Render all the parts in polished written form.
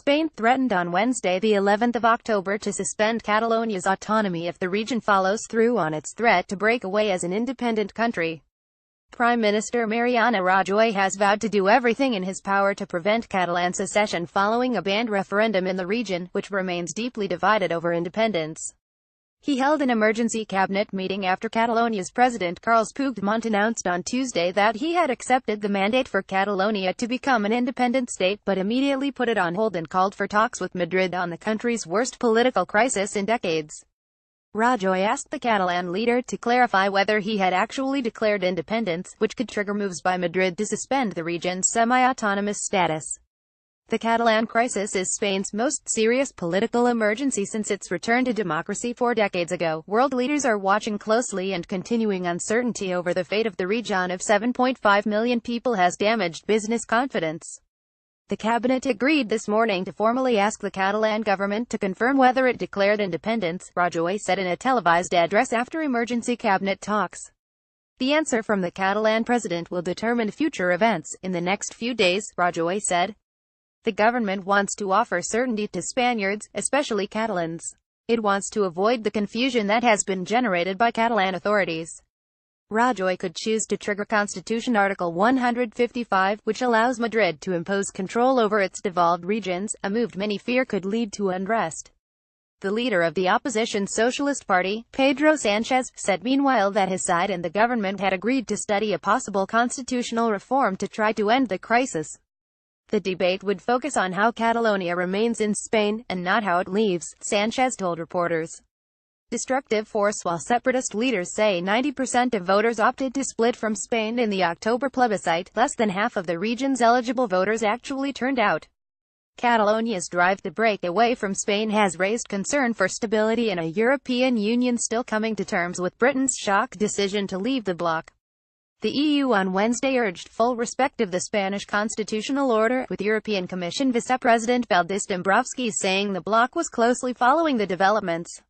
Spain threatened on Wednesday, the 11th of October, to suspend Catalonia's autonomy if the region follows through on its threat to break away as an independent country. Prime Minister Mariano Rajoy has vowed to do everything in his power to prevent Catalan secession following a banned referendum in the region, which remains deeply divided over independence. He held an emergency cabinet meeting after Catalonia's President Carles Puigdemont announced on Tuesday that he had accepted the mandate for Catalonia to become an independent state, but immediately put it on hold and called for talks with Madrid on the country's worst political crisis in decades. Rajoy asked the Catalan leader to clarify whether he had actually declared independence, which could trigger moves by Madrid to suspend the region's semi-autonomous status. The Catalan crisis is Spain's most serious political emergency since its return to democracy 4 decades ago. World leaders are watching closely, and continuing uncertainty over the fate of the region of 7.5 million people has damaged business confidence. The cabinet agreed this morning to formally ask the Catalan government to confirm whether it declared independence, Rajoy said in a televised address after emergency cabinet talks. The answer from the Catalan president will determine future events in the next few days, Rajoy said. The government wants to offer certainty to Spaniards, especially Catalans. It wants to avoid the confusion that has been generated by Catalan authorities. Rajoy could choose to trigger Constitution Article 155, which allows Madrid to impose control over its devolved regions, a move many fear could lead to unrest. The leader of the opposition Socialist Party, Pedro Sánchez, said meanwhile that his side and the government had agreed to study a possible constitutional reform to try to end the crisis. The debate would focus on how Catalonia remains in Spain, and not how it leaves, Sánchez told reporters. Destructive force. While separatist leaders say 90% of voters opted to split from Spain in the October plebiscite, less than half of the region's eligible voters actually turned out. Catalonia's drive to break away from Spain has raised concern for stability in a European Union still coming to terms with Britain's shock decision to leave the bloc. The EU on Wednesday urged full respect of the Spanish constitutional order, with European Commission Vice-President Valdis Dombrovskis saying the bloc was closely following the developments.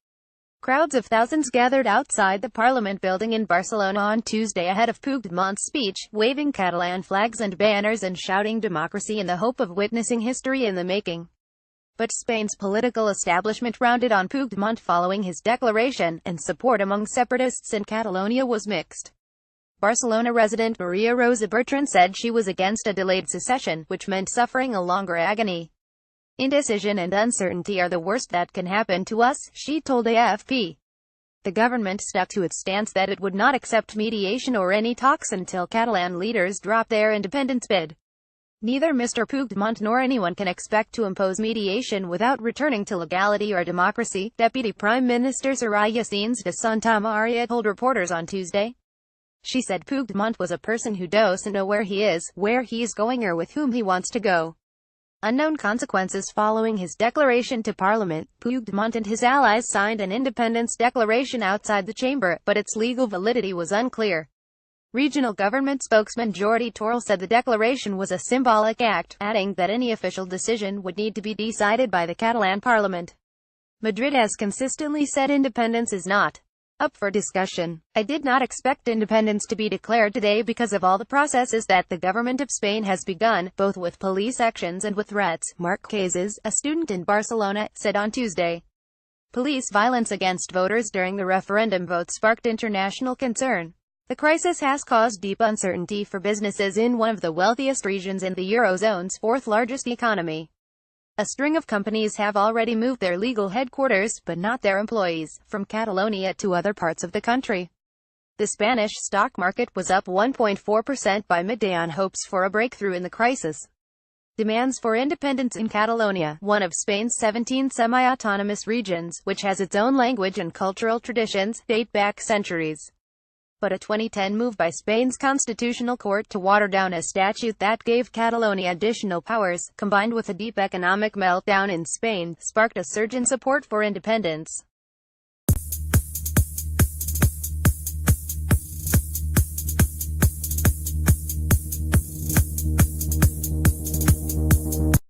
Crowds of thousands gathered outside the Parliament building in Barcelona on Tuesday ahead of Puigdemont's speech, waving Catalan flags and banners and shouting democracy in the hope of witnessing history in the making. But Spain's political establishment rounded on Puigdemont following his declaration, and support among separatists in Catalonia was mixed. Barcelona resident Maria Rosa Bertran said she was against a delayed secession, which meant suffering a longer agony. Indecision and uncertainty are the worst that can happen to us, she told AFP. The government stuck to its stance that it would not accept mediation or any talks until Catalan leaders drop their independence bid. Neither Mr. Puigdemont nor anyone can expect to impose mediation without returning to legality or democracy, Deputy Prime Minister Soraya Sáenz de Santamaría told reporters on Tuesday. She said Puigdemont was a person who doesn't know where he is, where he's going, or with whom he wants to go. Unknown consequences. Following his declaration to Parliament, Puigdemont and his allies signed an independence declaration outside the chamber, but its legal validity was unclear. Regional government spokesman Jordi Torrell said the declaration was a symbolic act, adding that any official decision would need to be decided by the Catalan Parliament. Madrid has consistently said independence is not up for discussion. I did not expect independence to be declared today because of all the processes that the government of Spain has begun, both with police actions and with threats, Marc Cases, a student in Barcelona, said on Tuesday. Police violence against voters during the referendum vote sparked international concern. The crisis has caused deep uncertainty for businesses in one of the wealthiest regions in the Eurozone's fourth-largest economy. A string of companies have already moved their legal headquarters, but not their employees, from Catalonia to other parts of the country. The Spanish stock market was up 1.4% by midday on hopes for a breakthrough in the crisis. Demands for independence in Catalonia, one of Spain's 17 semi-autonomous regions, which has its own language and cultural traditions, date back centuries. But a 2010 move by Spain's Constitutional Court to water down a statute that gave Catalonia additional powers, combined with a deep economic meltdown in Spain, sparked a surge in support for independence.